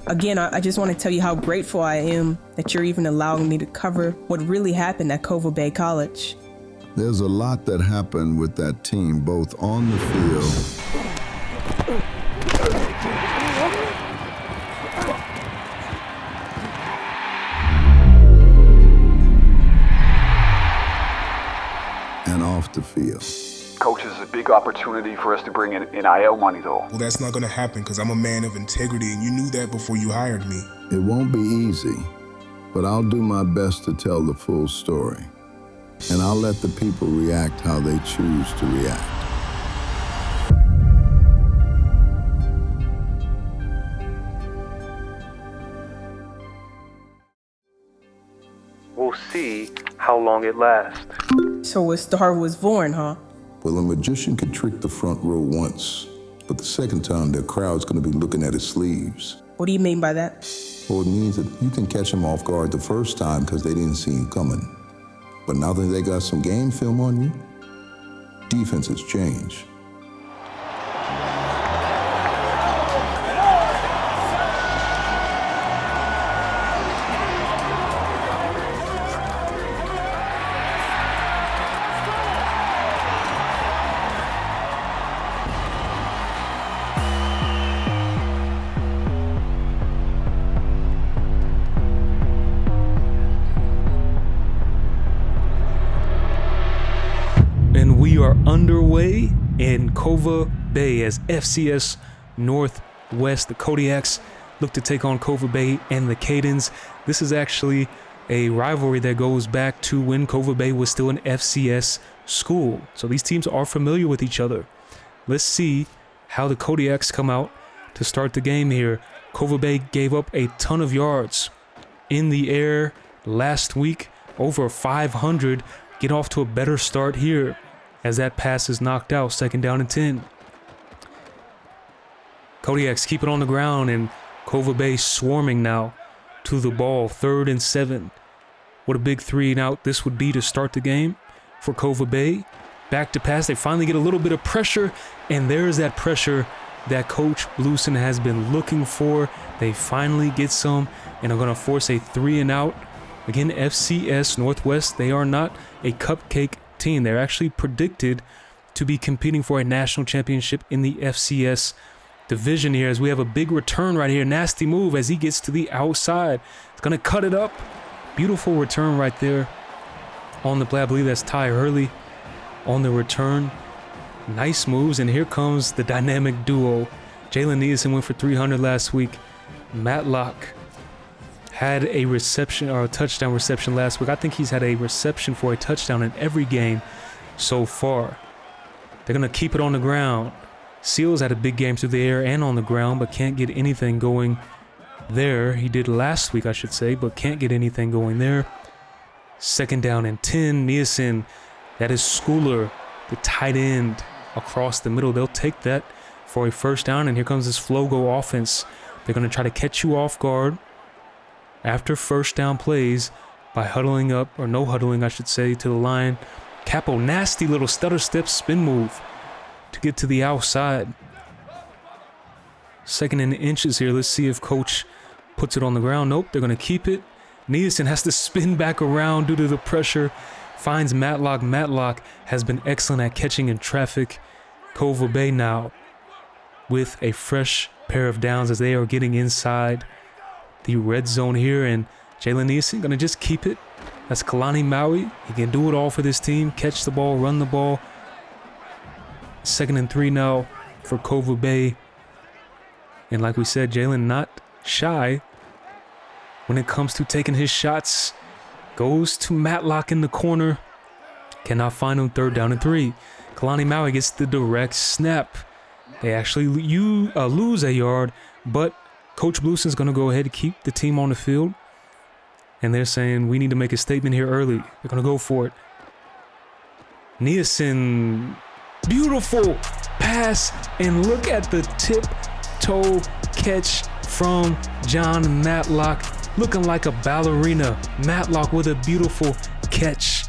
Again, I just want to tell you how grateful I am that you're even allowing me to cover what really happened at Kova Bay College. There's a lot that happened with that team, both on the field and off the field. Coach, this is a big opportunity for us to bring in NIL money, though. Well, that's not going to happen because I'm a man of integrity, and you knew that before you hired me. It won't be easy, but I'll do my best to tell the full story. And I'll let the people react how they choose to react. We'll see how long it lasts. So a star was born, huh? Well, a magician can trick the front row once, but the second time their crowd's gonna be looking at his sleeves. What do you mean by that? Well, it means that you can catch them off guard the first time because they didn't see you coming. But now that they got some game film on you, defenses change. We are underway in Kova Bay as FCS Northwest. The Kodiaks look to take on Kova Bay and the Kaidons. This is actually a rivalry that goes back to when Kova Bay was still an FCS school. So these teams are familiar with each other. Let's see how the Kodiaks come out to start the game here. Kova Bay gave up a ton of yards in the air last week, over 500. Get off to a better start here as that pass is knocked out, 2nd down and 10. Kodiaks keep it on the ground, and Kova Bay swarming now to the ball, 3rd and 7. What a big 3 and out this would be to start the game for Kova Bay. Back to pass, they finally get a little bit of pressure, and there's that pressure that Coach Blueson has been looking for. They finally get some, and are gonna force a 3 and out. Again, FCS Northwest, they are not a cupcake team. They're actually predicted to be competing for a national championship in the FCS division here, as we have a big return right here. Nasty move as he gets to the outside. It's going to cut it up. Beautiful return right there on the play. I believe that's Ty Hurley on the return. Nice moves, and here comes the dynamic duo. Jalen Neeson went for 300 last week. Matlock had a reception or a touchdown reception last week. I think he's had a reception for a touchdown in every game so far. They're going to keep it on the ground. Seals had a big game through the air and on the ground, but can't get anything going there. He did last week, I should say, but can't get anything going there. 2nd down and 10. Neeson, that is Schooler, the tight end across the middle. They'll take that for a 1st down, and here comes this Flogo offense. They're going to try to catch you off guard after 1st down plays by huddling up, or no huddling, I should say, to the line. Capo, nasty little stutter step spin move to get to the outside. 2nd and inches here. Let's see if Coach puts it on the ground. Nope, they're going to keep it. Neeson has to spin back around due to the pressure. Finds Matlock. Matlock has been excellent at catching in traffic. Kova Bay now with a fresh pair of downs as they are getting inside the red zone here, and Jalen Neeson gonna just keep it. That's Kalani Maui. He can do it all for this team. Catch the ball, run the ball. 2nd and 3 now for Kova Bay. And like we said, Jalen not shy when it comes to taking his shots. Goes to Matlock in the corner. Cannot find him. 3rd down and 3. Kalani Maui gets the direct snap. They actually lose a yard, but Coach Blueson's going to go ahead and keep the team on the field. And they're saying, we need to make a statement here early. They're going to go for it. Neeson, beautiful pass. And look at the tip-toe catch from John Matlock. Looking like a ballerina. Matlock with a beautiful catch.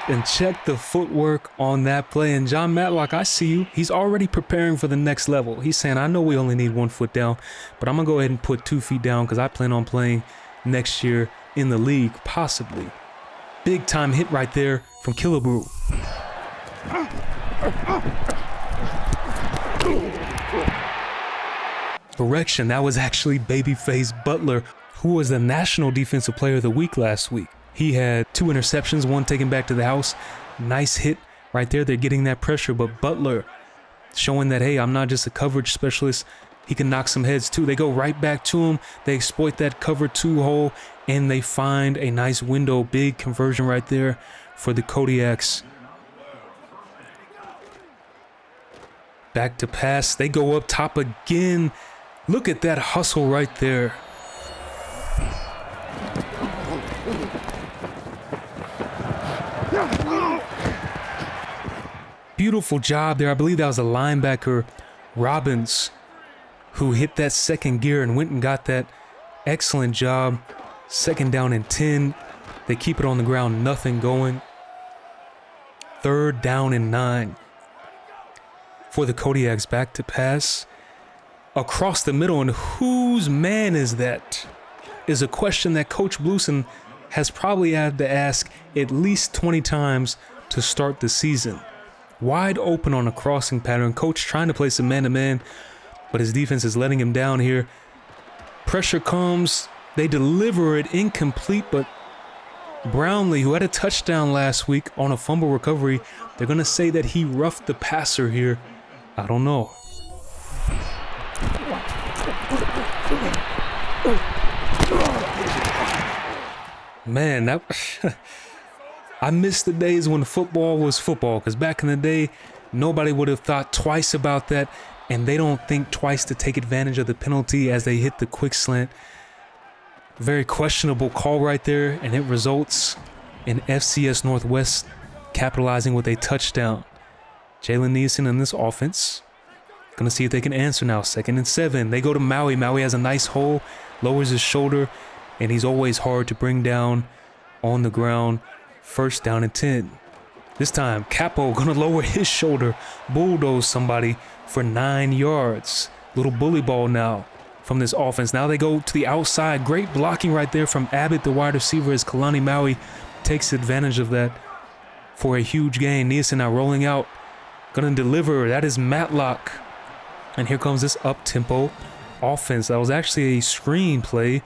And check the footwork on that play. And John Matlock, I see you. He's already preparing for the next level. He's saying, I know we only need 1 foot down, but I'm going to go ahead and put 2 feet down because I plan on playing next year in the league, possibly. Big time hit right there from Killebrew. Correction, that was actually Babyface Butler, who was the National Defensive Player of the Week last week. He had 2 interceptions, 1 taken back to the house. Nice hit right there. They're getting that pressure, but Butler showing that, hey, I'm not just a coverage specialist. He can knock some heads too. They go right back to him. They exploit that cover 2 hole, and they find a nice window. Big conversion right there for the Kodiaks. Back to pass. They go up top again. Look at that hustle right there. Beautiful job there. I believe that was a linebacker, Robbins, who hit that second gear and went and got that. Excellent job. 2nd down and 10. They keep it on the ground, nothing going. 3rd down and 9. For the Kodiaks, back to pass. Across the middle, and whose man is that? Is a question that Coach Blueson has probably had to ask at least 20 times to start the season. Wide open on a crossing pattern. Coach trying to play some man-to-man, but his defense is letting him down here. Pressure comes. They deliver it incomplete, but Brownlee, who had a touchdown last week on a fumble recovery, they're going to say that he roughed the passer here. I don't know. Man, that I miss the days when football was football, because back in the day, nobody would have thought twice about that, and they don't think twice to take advantage of the penalty as they hit the quick slant. Very questionable call right there, and it results in FCS Northwest capitalizing with a touchdown. Jalen Neeson in this offense. Gonna see if they can answer now. 2nd and 7. They go to Maui. Maui has a nice hole, lowers his shoulder, and he's always hard to bring down on the ground. 1st down and 10. This time, Capo gonna lower his shoulder, bulldoze somebody for 9 yards. Little bully ball now from this offense. Now they go to the outside. Great blocking right there from Abbott, the wide receiver, as Kalani Maui takes advantage of that for a huge gain. Neeson now rolling out. Gonna deliver. That is Matlock. And here comes this up-tempo offense. That was actually a screen play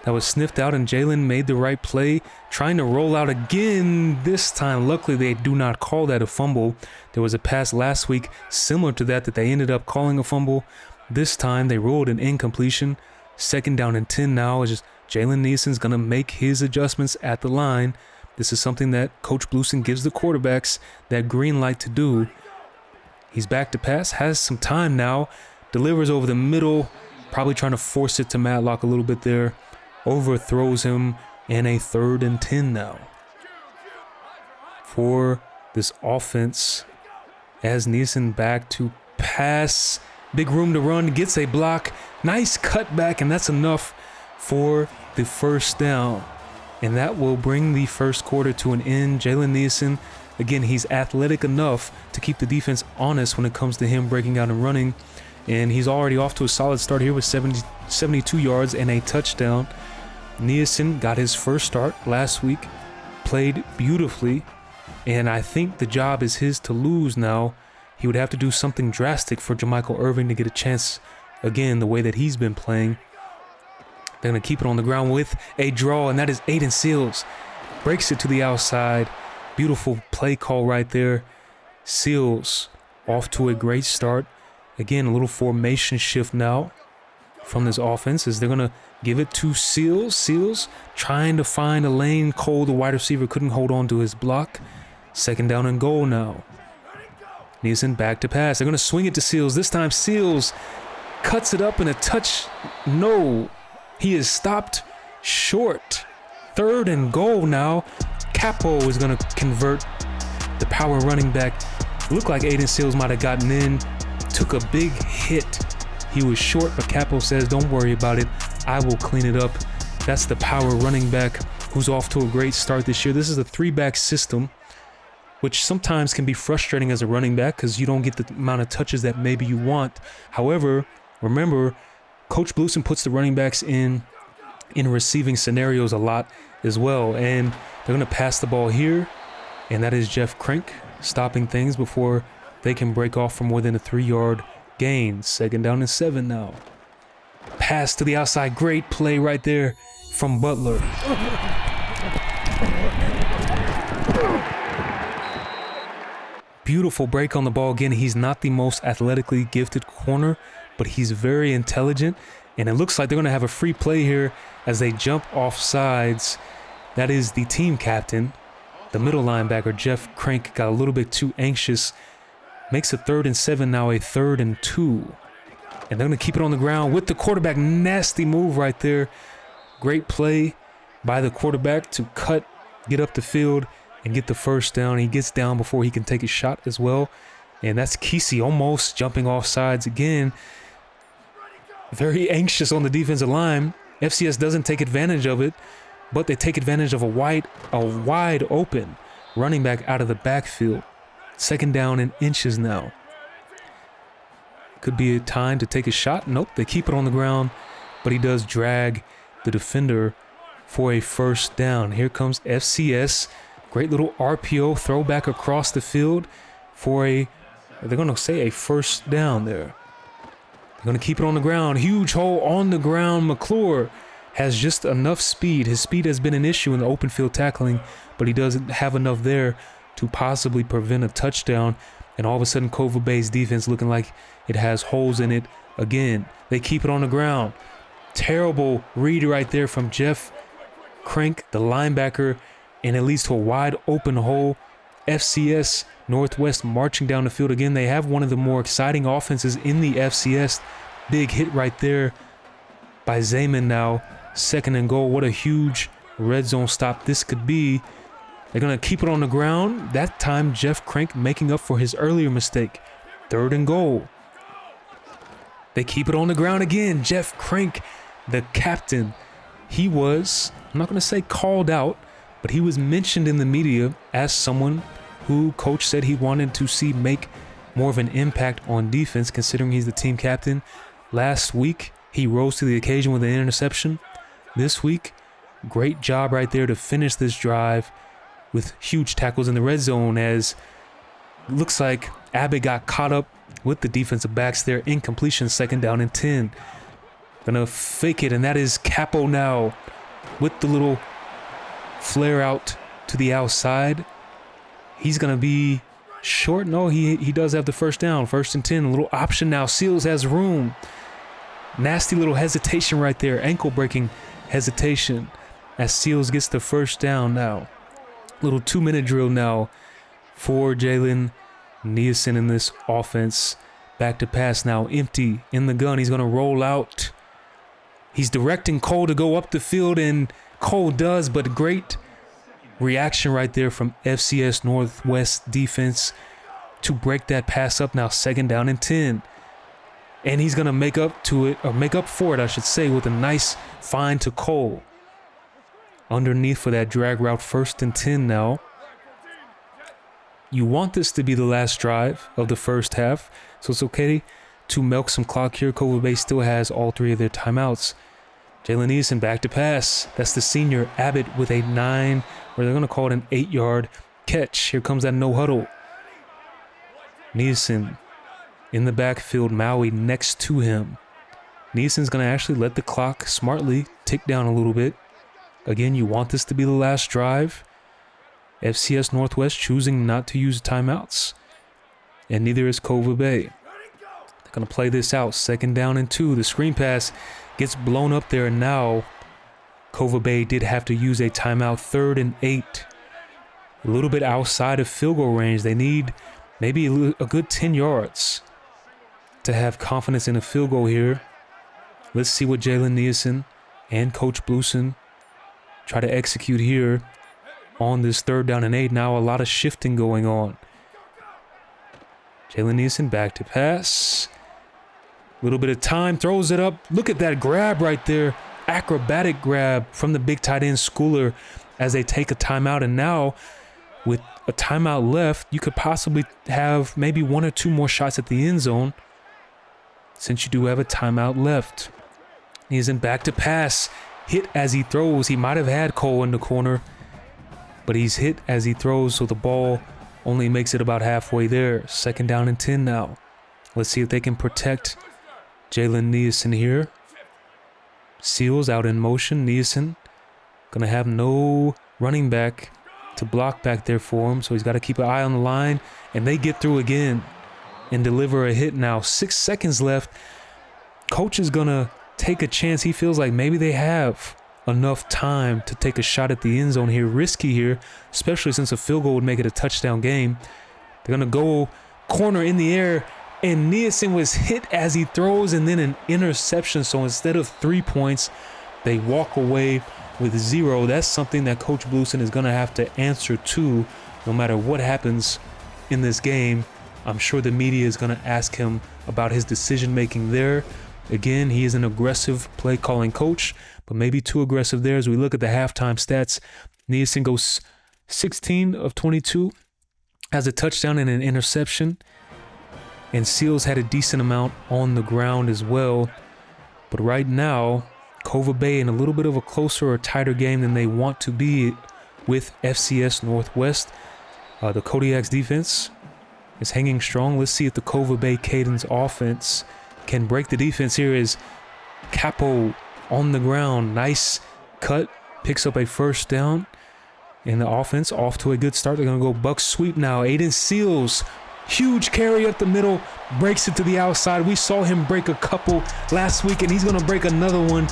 that was sniffed out, and Jalen made the right play, trying to roll out again this time. Luckily, they do not call that a fumble. There was a pass last week similar to that they ended up calling a fumble. This time, they ruled an incompletion. 2nd down and 10 now. Is just Jalen Neeson's going to make his adjustments at the line. This is something that Coach Blueson gives the quarterbacks that green light to do. He's back to pass, has some time now, delivers over the middle, probably trying to force it to Matlock a little bit there. Overthrows him, and a 3rd and 10 now for this offense as Neeson back to pass. Big room to run, gets a block, nice cutback, and that's enough for the 1st down. And that will bring the 1st quarter to an end. Jalen Neeson, again, he's athletic enough to keep the defense honest when it comes to him breaking out and running. And he's already off to a solid start here with 72 yards and a touchdown. Neeson got his first start last week, played beautifully, and I think the job is his to lose now. He would have to do something drastic for Jermichael Irving to get a chance again the way that he's been playing. They're going to keep it on the ground with a draw, and that is Aiden Seals. Breaks it to the outside. Beautiful play call right there. Seals off to a great start. Again, a little formation shift now from this offense as they're going to give it to Seals. Seals trying to find a lane. Cole, the wide receiver, couldn't hold on to his block. 2nd down and goal now. Neeson back to pass. They're going to swing it to Seals. This time Seals cuts it up in a touch. No, he is stopped short. 3rd and goal now. Capo is going to convert. The power running back. Looked like Aiden Seals might have gotten in. Took a big hit. He was short, but Capo says, don't worry about it. I will clean it up. That's the power running back who's off to a great start this year. This is a 3-back system. which sometimes can be frustrating as a running back because you don't get the amount of touches that maybe you want. However, remember, Coach Blueson puts the running backs in receiving scenarios a lot as well. And they're going to pass the ball here, and that is Jeff Crank stopping things before they can break off for more than a 3-yard gain. 2nd down and 7 now. Pass to the outside. Great play right there from Butler. Beautiful break on the ball. Again, he's not the most athletically gifted corner, but he's very intelligent. And it looks like they're going to have a free play here as they jump off sides. That is the team captain. The middle linebacker, Jeff Crank, got a little bit too anxious. Makes a 3rd and 7 now, a 3rd and 2. And they're going to keep it on the ground with the quarterback. Nasty move right there. Great play by the quarterback to cut, get up the field, and get the first down. He gets down before he can take a shot as well. And that's Kesey almost jumping off sides again. Very anxious on the defensive line. FCS doesn't take advantage of it, but they take advantage of a wide open running back out of the backfield. 2nd down and inches now. Could be a time to take a shot. Nope, they keep it on the ground, but he does drag the defender for a first down. Here comes FCS. Great little RPO throwback across the field for they're going to say a first down there. They're going to keep it on the ground. Huge hole on the ground. McClure has just enough speed. His speed has been an issue in the open field tackling, but he doesn't have enough there to possibly prevent a touchdown. And all of a sudden, Kova Bay's defense looking like it has holes in it again. They keep it on the ground. Terrible read right there from Jeff Crank, the linebacker, and it leads to a wide open hole. FCS Northwest marching down the field again. They have one of the more exciting offenses in the FCS. Big hit right there by Zayman now. 2nd and goal. What a huge red zone stop this could be. They're going to keep it on the ground. That time, Jeff Crank making up for his earlier mistake. 3rd and goal. They keep it on the ground again. Jeff Crank, the captain. He was, I'm not going to say called out, but he was mentioned in the media as someone who coach said he wanted to see make more of an impact on defense, considering he's the team captain. Last week, he rose to the occasion with an interception. This week, great job right there to finish this drive with huge tackles in the red zone, as looks like Abbott got caught up with the defensive backs there. Incompletion, 2nd down and 10. Gonna fake it, and that is Capo now with the little flare out to the outside. He's gonna be short. No, he does have the first down. 1st and 10. A little option now. Seals has room. Nasty little hesitation right there. Ankle breaking hesitation as Seals gets the first down now. Little 2-minute drill now for Jalen Nielsen in this offense. Back to pass now. Empty in the gun. He's going to roll out. He's directing Cole to go up the field, and Cole does, but great reaction right there from FCS Northwest defense to break that pass up now. 2nd down and 10. And he's going to make up for it, I should say, with a nice find to Cole. Underneath for that drag route. 1st and 10 now. You want this to be the last drive of the first half, so it's okay to milk some clock here. Kova Bay still has all 3 of their timeouts. Jalen Nielsen back to pass. That's the senior. Abbott with a 9, or they're going to call it an 8-yard catch. Here comes that no huddle. Nielsen in the backfield. Maui next to him. Nielsen's going to actually let the clock smartly tick down a little bit. Again, you want this to be the last drive. FCS Northwest choosing not to use timeouts, and neither is Kova Bay. They're going to play this out. 2nd down and 2. The screen pass gets blown up there, and now Kova Bay did have to use a timeout. 3rd and 8. A little bit outside of field goal range. They need maybe a good 10 yards to have confidence in a field goal here. Let's see what Jalen Nielsen and Coach Blueson try to execute here on this 3rd down and 8. Now a lot of shifting going on. Jalen Nielsen back to pass. A little bit of time, throws it up. Look at that grab right there. Acrobatic grab from the big tight end Schooler as they take a timeout. And now with a timeout left, you could possibly have maybe 1 or 2 more shots at the end zone since you do have a timeout left. He isn't back to pass. Hit as he throws. He might have had Cole in the corner, but he's hit as he throws, so the ball only makes it about halfway there. 2nd down and 10 now. Let's see if they can protect Jalen Nielsen here. Seals out in motion. Nielsen gonna have no running back to block back there for him, so he's got to keep an eye on the line, and they get through again and deliver a hit now. 6 seconds left. Coach is gonna take a chance. He feels like maybe they have enough time to take a shot at the end zone here. Risky here, especially since a field goal would make it a touchdown game. They're gonna go corner in the air, and Nielsen was hit as he throws, and then an interception. So instead of 3 points, they walk away with 0. That's something that Coach Blueson is going to have to answer to no matter what happens in this game. I'm sure the media is going to ask him about his decision making there. Again, he is an aggressive play calling coach, but maybe too aggressive there. As we look at the halftime stats, Nielsen goes 16 of 22, has a touchdown and an interception, and Seals had a decent amount on the ground as well. But right now, Kova Bay in a little bit of a closer or tighter game than they want to be with FCS Northwest. The Kodiak's defense is hanging strong. Let's see if the Kova Bay Kaidons offense can break the defense here. Is Capo on the ground. Nice cut. Picks up a 1st down. And the offense off to a good start. They're going to go buck sweep now. Aiden Seals. Huge carry up the middle, breaks it to the outside. We saw him break a couple last week, and he's going to break another one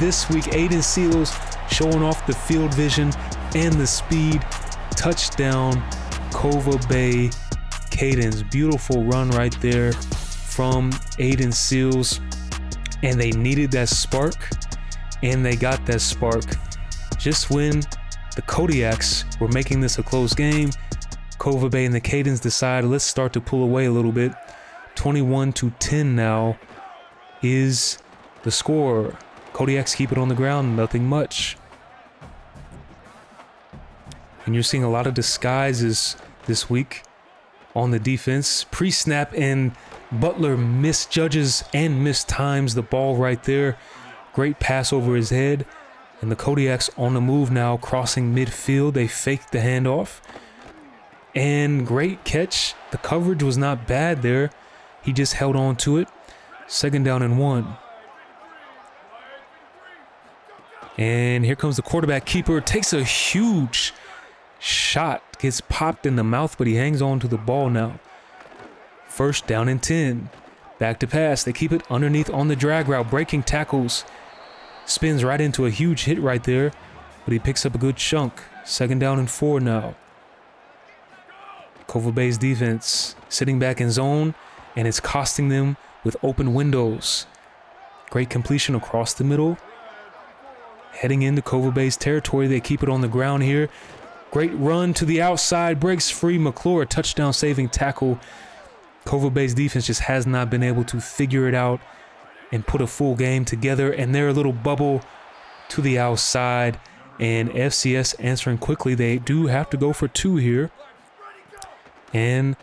this week. Aiden Seals showing off the field vision and the speed. Touchdown, Kova Bay Kaidons. Beautiful run right there from Aiden Seals, and they needed that spark, and they got that spark just when the Kodiaks were making this a close game. Kova Bay and the Kaidons decide, let's start to pull away a little bit. 21-10 now is the score. Kodiaks keep it on the ground, nothing much. And you're seeing a lot of disguises this week on the defense. Pre-snap, and Butler misjudges and mistimes the ball right there. Great pass over his head. And the Kodiaks on the move now, crossing midfield. They faked the handoff. And great catch. The coverage was not bad there. He just held on to it. 2nd down and 1. And here comes the quarterback keeper. Takes a huge shot. Gets popped in the mouth, but he hangs on to the ball now. 1st down and 10. Back to pass. They keep it underneath on the drag route. Breaking tackles. Spins right into a huge hit right there, but he picks up a good chunk. 2nd down and 4 now. Kova Bay's defense sitting back in zone, and it's costing them with open windows. Great completion across the middle. Heading into Kova Bay's territory, they keep it on the ground here. Great run to the outside, breaks free. McClure, touchdown saving tackle. Kova Bay's defense just has not been able to figure it out and put a full game together, and they're a little bubble to the outside, and FCS answering quickly. They do have to go for 2 here. And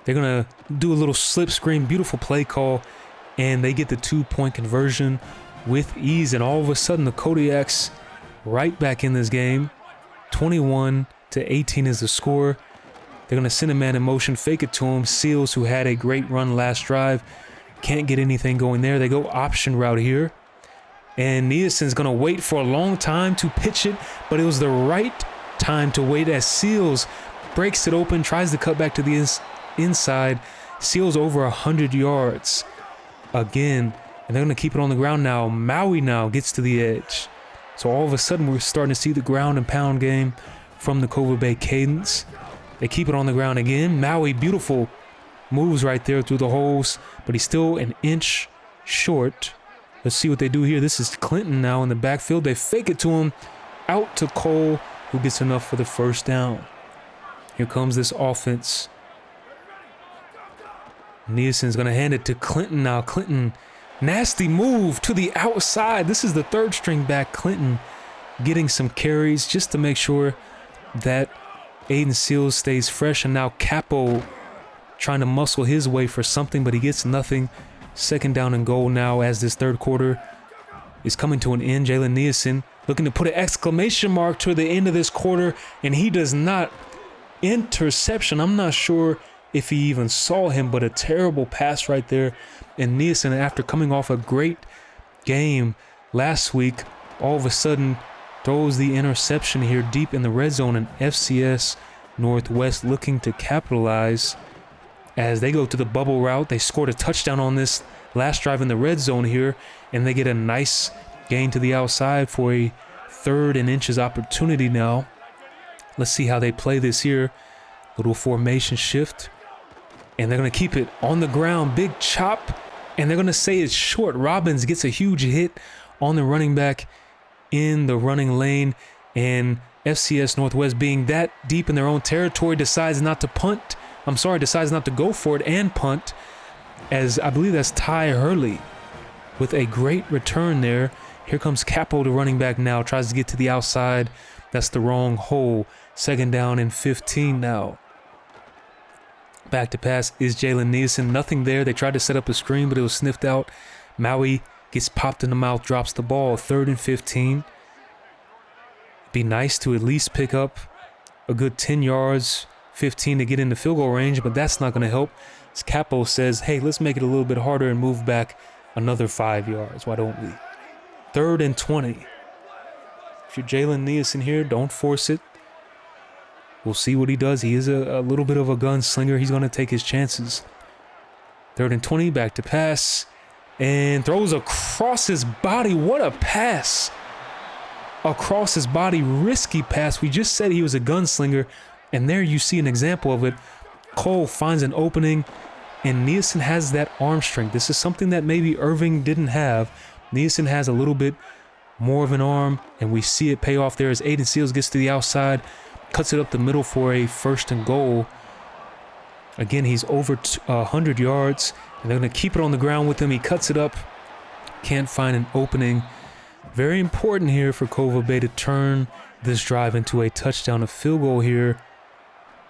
they're going to do a little slip screen, beautiful play call, and they get the 2-point conversion with ease. And all of a sudden, the Kodiaks right back in this game. 21-18 is the score. They're going to send a man in motion, fake it to him. Seals, who had a great run last drive, can't get anything going there. They go option route here. And Nielsen's going to wait for a long time to pitch it, but it was the right time to wait as Seals breaks it open, tries to cut back to the inside. Seals over 100 yards again, and they're going to keep it on the ground now. Maui now gets to the edge. So all of a sudden, we're starting to see the ground and pound game from the Kova Bay Kaidons. They keep it on the ground again. Maui, beautiful moves right there through the holes, but he's still an inch short. Let's see what they do here. This is Clinton now in the backfield. They fake it to him, out to Cole, who gets enough for the 1st down. Here comes this offense. Nielsen's going to hand it to Clinton now. Clinton, nasty move to the outside. This is the 3rd string back, Clinton, getting some carries just to make sure that Aiden Seals stays fresh, and now Capo trying to muscle his way for something, but he gets nothing. Second down and goal now as this third quarter is coming to an end. Jalen Nielsen looking to put an exclamation mark to the end of this quarter, and he does not. Interception. I'm not sure if he even saw him, but a terrible pass right there. And Nielsen, after coming off a great game last week, all of a sudden throws the interception here deep in the red zone, and FCS Northwest looking to capitalize as they go to the bubble route. They scored a touchdown on this last drive in the red zone here, and they get a nice gain to the outside for a 3rd and inches opportunity now. Let's see how they play this here. Little formation shift, and they're going to keep it on the ground. Big chop, and they're going to say it's short. Robbins gets a huge hit on the running back in the running lane, and FCS Northwest, being that deep in their own territory, decides not to go for it and punt, as I believe that's Ty Hurley with a great return there. Here comes Capo, the running back now, tries to get to the outside. That's the wrong hole. 2nd down and 15 now. Back to pass is Jalen Nielsen. Nothing there. They tried to set up a screen, but it was sniffed out. Maui gets popped in the mouth, drops the ball. 3rd and 15. Be nice to at least pick up a good 10 yards, 15 to get into field goal range, but that's not going to help. As Capo says, hey, let's make it a little bit harder and move back another 5 yards. Why don't we? 3rd and 20. If you're Jalen Nielsen here, don't force it. We'll see what he does. He is a little bit of a gunslinger. He's going to take his chances. 3rd and 20, back to pass. And throws across his body. What a pass. Across his body, risky pass. We just said he was a gunslinger, and there you see an example of it. Cole finds an opening, and Nielsen has that arm strength. This is something that maybe Irving didn't have. Nielsen has a little bit more of an arm, and we see it pay off there as Aiden Seals gets to the outside, cuts it up the middle for a 1st and goal. Again, he's over 100 yards, and they're going to keep it on the ground with him. He cuts it up, can't find an opening. Very important here for Kova Bay to turn this drive into a touchdown. A field goal here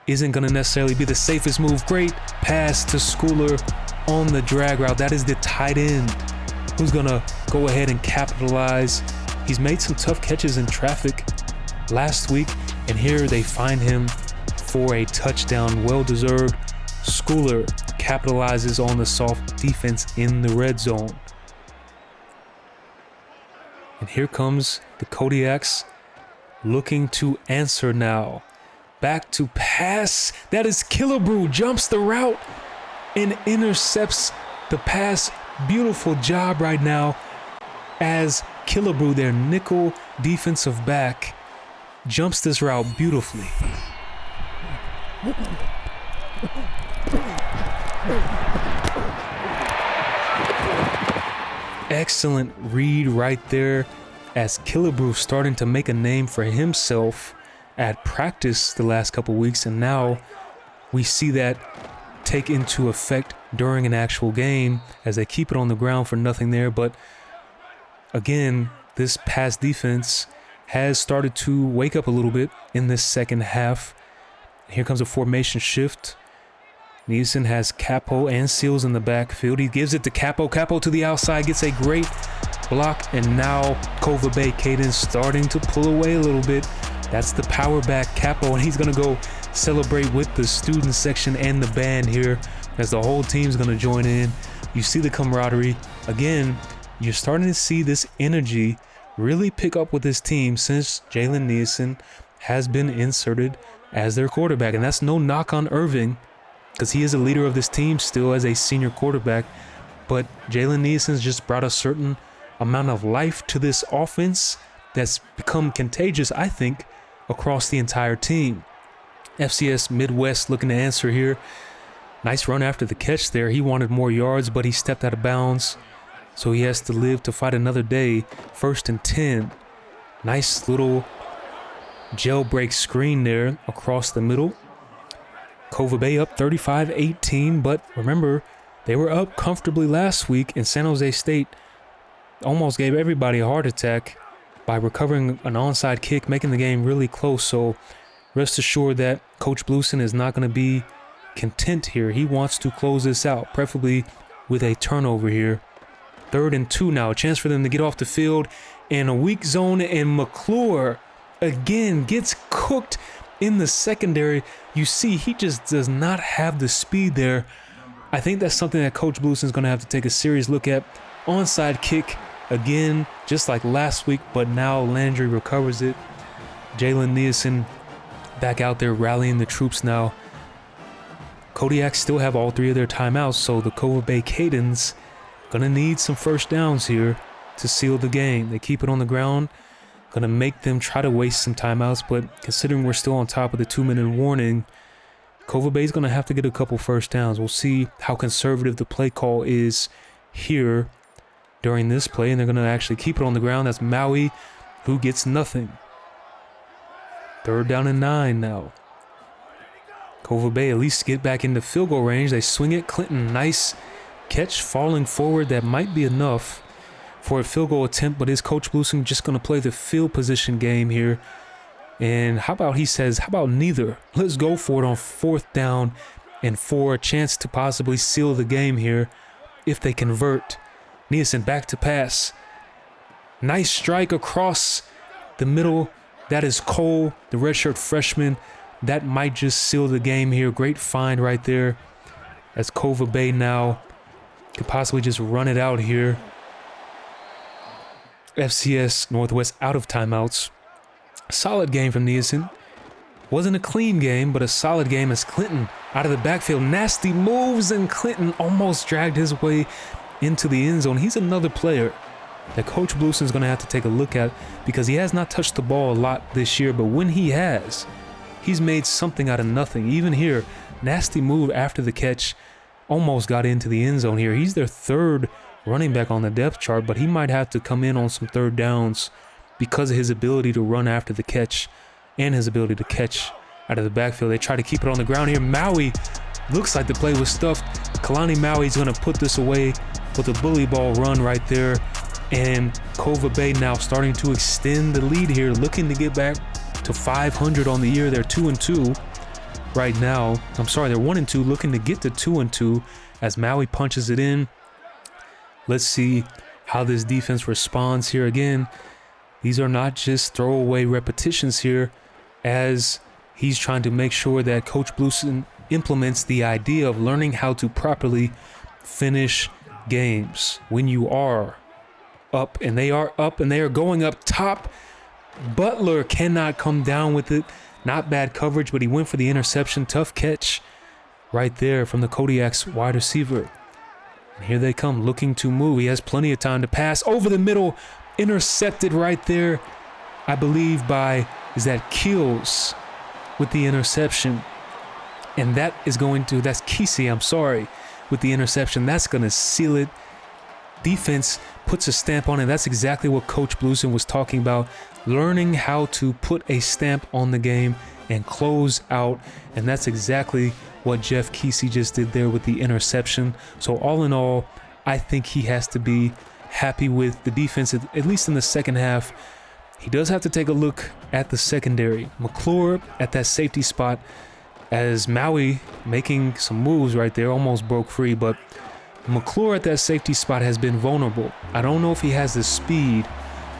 isn't going to necessarily be the safest move. Great pass to Schooler on the drag route. That is the tight end who's going to go ahead and capitalize. He's made some tough catches in traffic last week, and here they find him for a touchdown. Well-deserved. Schooler capitalizes on the soft defense in the red zone. And here comes the Kodiaks looking to answer now. Back to pass. That is Killebrew. Jumps the route and intercepts the pass. Beautiful job right now as Killebrew, their nickel defensive back, jumps this route beautifully. Excellent read right there as Killebrew starting to make a name for himself at practice the last couple weeks, and now we see that take into effect during an actual game as they keep it on the ground for nothing there. But again, this pass defense has started to wake up a little bit in this second half. Here comes a formation shift. Nielsen has Capo and Seals in the backfield. He gives it to Capo. Capo to the outside, gets a great block, and now Kova Bay Kaidons starting to pull away a little bit. That's the power back Capo, and he's going to go celebrate with the student section and the band here as the whole team's going to join in. You see the camaraderie. Again, you're starting to see this energy really pick up with this team since Jalen Nielsen has been inserted as their quarterback. And that's no knock on Irving, because he is a leader of this team still as a senior quarterback. But Jalen Nielsen's just brought a certain amount of life to this offense that's become contagious, I think, across the entire team. FCS Midwest looking to answer here. Nice run after the catch there. He wanted more yards, but he stepped out of bounds, so he has to live to fight another day. 1st and 10. Nice little jailbreak screen there across the middle. Kova Bay up 35-18, but remember, they were up comfortably last week, and San Jose State almost gave everybody a heart attack by recovering an onside kick, making the game really close. So rest assured that Coach Blueson is not going to be content here. He wants to close this out, preferably with a turnover here. 3rd and 2 now, a chance for them to get off the field in a weak zone, and McClure again gets cooked in the secondary. You see, he just does not have the speed there. I think that's something that Coach Blueson is going to have to take a serious look at. Onside kick again, just like last week, but now Landry recovers it. Jalen Nielsen back out there rallying the troops now. Kodiaks still have all 3 of their timeouts, so the Kova Bay Kaidons gonna need some first downs here to seal the game. They keep it on the ground, gonna make them try to waste some timeouts, but considering we're still on top of the 2-minute warning, Kova Bay's gonna have to get a couple first downs. We'll see how conservative the play call is here during this play, and they're gonna actually keep it on the ground. That's Maui, who gets nothing. 3rd down and 9 now. Kova Bay at least get back into field goal range. They swing it. Clinton, nice catch falling forward. That might be enough for a field goal attempt, but is Coach Blueson just going to play the field position game here? And how about he says, how about neither? Let's go for it on 4th down and 4. A chance to possibly seal the game here if they convert. Nielsen back to pass. Nice strike across the middle. That is Cole, the redshirt freshman. That might just seal the game here. Great find right there, as Kova Bay now could possibly just run it out here. FCS Northwest out of timeouts. Solid game from Nielsen. Wasn't a clean game, but a solid game as Clinton out of the backfield. Nasty moves, and Clinton almost dragged his way into the end zone. He's another player that Coach Blueson is going to have to take a look at, because he has not touched the ball a lot this year, but when he has, he's made something out of nothing. Even here, nasty move after the catch, almost got into the end zone here. He's their 3rd running back on the depth chart, but he might have to come in on some 3rd downs because of his ability to run after the catch and his ability to catch out of the backfield. They try to keep it on the ground here. Maui, looks like the play was stuffed. Kalani Maui's going to put this away with a bully ball run right there. And Kova Bay now starting to extend the lead here, looking to get back to 500 on the year. They're 2-2 right now. I'm sorry, they're 1-2, looking to get to 2-2 as Maui punches it in. Let's see how this defense responds here. Again, these are not just throwaway repetitions here, as he's trying to make sure that Coach Blueson implements the idea of learning how to properly finish games. When you are up, and they are up, and they are going up top, Butler cannot come down with it. Not bad coverage, but he went for the interception. Tough catch right there from the Kodiaks wide receiver. And here they come, looking to move. He has plenty of time to pass over the middle. Intercepted right there, I believe, by, is that Keels with the interception. And that is going to, that's Kesey, I'm sorry, with the interception. That's going to seal it. Defense puts a stamp on it. That's exactly what Coach Blueson was talking about. Learning how to put a stamp on the game and close out. And that's exactly what Jeff Kesey just did there with the interception. So all in all, I think he has to be happy with the defense, at least in the second half. He does have to take a look at the secondary. McClure at that safety spot, as Maui making some moves right there, almost broke free, but McClure at that safety spot has been vulnerable. I don't know if he has the speed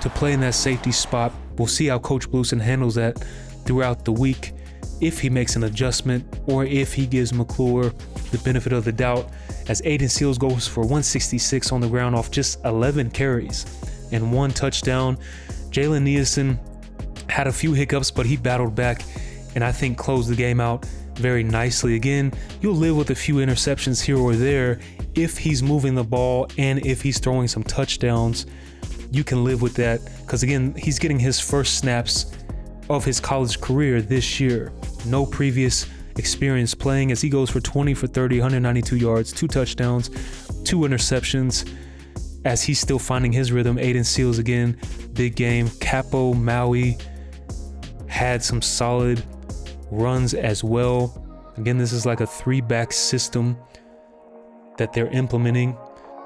to play in that safety spot. We'll see how Coach Blueson handles that throughout the week, if he makes an adjustment or if he gives McClure the benefit of the doubt, as Aiden Seals goes for 166 on the ground off just 11 carries and 1 touchdown. Jalen Nielsen had a few hiccups, but he battled back and I think closed the game out very nicely. Again, you'll live with a few interceptions here or there if he's moving the ball and if he's throwing some touchdowns. You can live with that, because again, he's getting his first snaps of his college career this year. No previous experience playing, as he goes for 20 for 30, 192 yards, 2 touchdowns, 2 interceptions, as he's still finding his rhythm. Aiden Seals again, big game. Capo Maui had some solid runs as well. Again, this is like a 3-back system that they're implementing.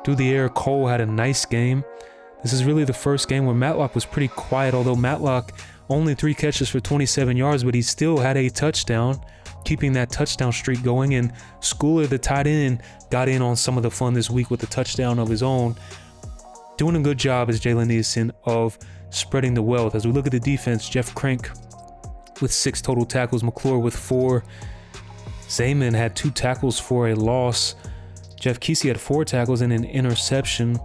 Through the air, Cole had a nice game. This is really the first game where Matlock was pretty quiet, although Matlock Only 3 catches for 27 yards, but he still had a touchdown, keeping that touchdown streak going. And Schooler, the tight end, got in on some of the fun this week with a touchdown of his own. Doing a good job as Jalen Neeson of spreading the wealth. As we look at the defense, Jeff Crank with 6 total tackles, McClure with 4. Zayman had 2 tackles for a loss. Jeff Kesey had 4 tackles and an interception,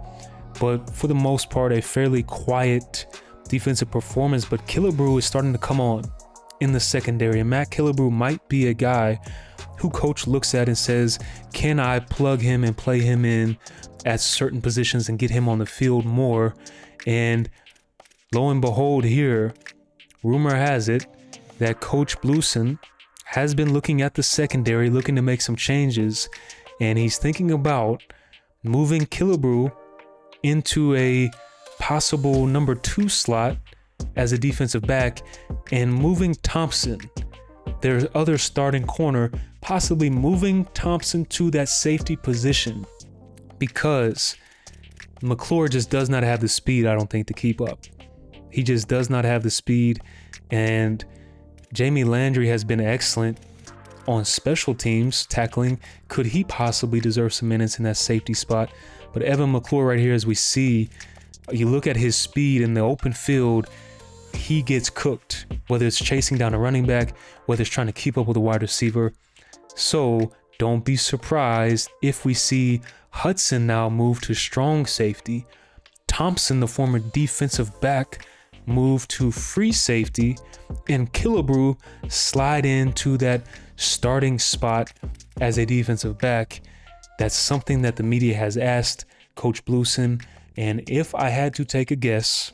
but for the most part, a fairly quiet defensive performance. But Killebrew is starting to come on in the secondary, and Matt Killebrew might be a guy who coach looks at and says, can I plug him and play him in at certain positions and get him on the field more? And lo and behold, here, rumor has it that Coach Blueson has been looking at the secondary, looking to make some changes, and he's thinking about moving Killebrew into a possible number 2 slot as a defensive back and moving Thompson, their other starting corner, possibly moving Thompson to that safety position, because McClure just does not have the speed, I don't think, to keep up. He just does not have the speed, and Jamie Landry has been excellent on special teams tackling. Could he possibly deserve some minutes in that safety spot? But Evan McClure right here, as we see, you look at his speed in the open field, he gets cooked, whether it's chasing down a running back, whether it's trying to keep up with a wide receiver. So don't be surprised if we see Hudson now move to strong safety, Thompson, the former defensive back, move to free safety, and Killebrew slide into that starting spot as a defensive back. That's something that the media has asked Coach Blueson, and if I had to take a guess,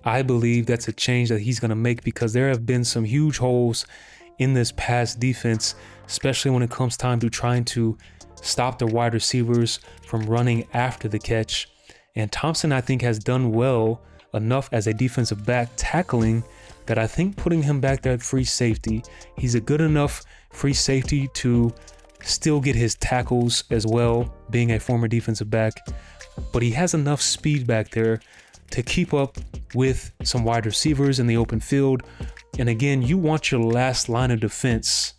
I believe that's a change that he's going to make, because there have been some huge holes in this pass defense, especially when it comes time to trying to stop the wide receivers from running after the catch. And Thompson, I think, has done well enough as a defensive back tackling that I think putting him back there at free safety, he's a good enough free safety to still get his tackles as well, being a former defensive back, but he has enough speed back there to keep up with some wide receivers in the open field. And again, you want your last line of defense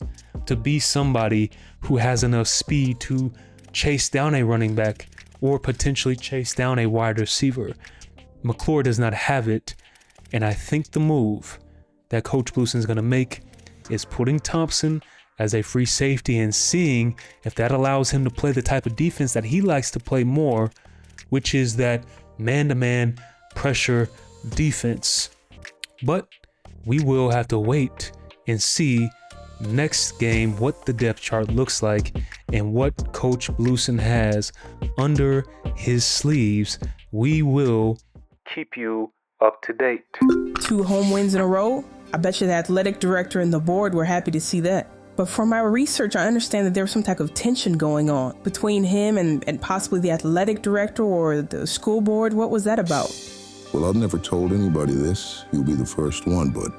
to be somebody who has enough speed to chase down a running back or potentially chase down a wide receiver. McClure does not have it, and I think the move that Coach Blueson is going to make is putting Thompson as a free safety and seeing if that allows him to play the type of defense that he likes to play more, which is that man-to-man pressure defense. But we will have to wait and see next game what the depth chart looks like and what Coach Blueson has under his sleeves. We will keep you up to date. 2 home wins in a row. I bet you the athletic director and the board were happy to see that. But from my research, I understand that there was some type of tension going on between him and possibly the athletic director or the school board. What was that about? Well, I've never told anybody this. You'll be the first one, but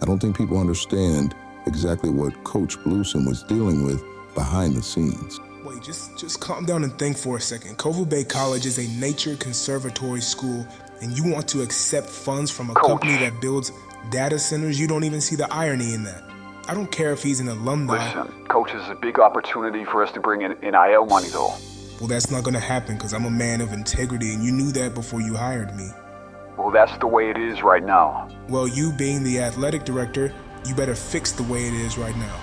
I don't think people understand exactly what Coach Blueson was dealing with behind the scenes. Wait, just calm down and think for a second. Kova Bay College is a nature conservatory school, and you want to accept funds from a company that builds data centers? You don't even see the irony in that. I don't care if he's an alumni. Listen, Coach, this is a big opportunity for us to bring in NIL money, though. Well, that's not going to happen because I'm a man of integrity, and you knew that before you hired me. Well, that's the way it is right now. Well, you being the athletic director, you better fix the way it is right now.